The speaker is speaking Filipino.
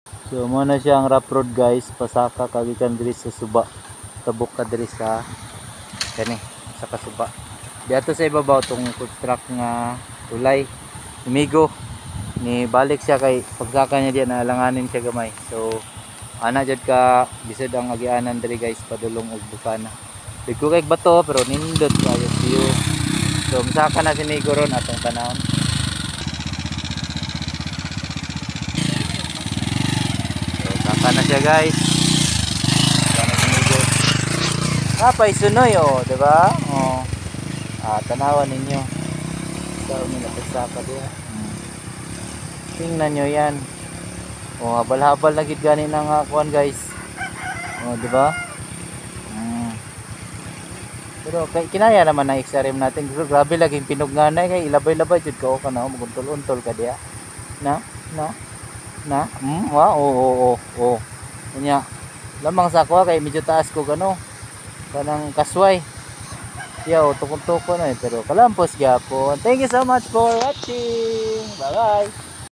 So mo na siya ang rough road guys, pasaka kagikan diri sa Suba. Tabok ka diri sa kani sa Kasuba. Diato sa ibabaw tong food truck nga tulay. Imigo ni balik siya kay pagsaka niya diyan alanganin siya gamay. So ana jud ka bisod ang agianan diri guys padulong og bukana. Bigko kay bato pero nindot kayo view. So masaka na si Migo ron atong tanawon. So saka na siya guys. Saka na si Migo. Napay sunoy oh, di ba? Oh. Tanawan ninyo. So may nagsaka diha. Tingnan nyo yan. O habal-habal na gid gani nang kuan guys. O di ba? Pero kay kinaya naman ang XRM natin. Pero grabe laging pinugnganay kay ilabay-labay jud ka o kana maguntol-untol ka diha. Na. Oo. Unya. Lamang sa ko kay medyo taas ko gano. Kanang kasway. Yo, tukon-tukon na pero kalampos gyapon. Thank you so much for watching. Bye-bye.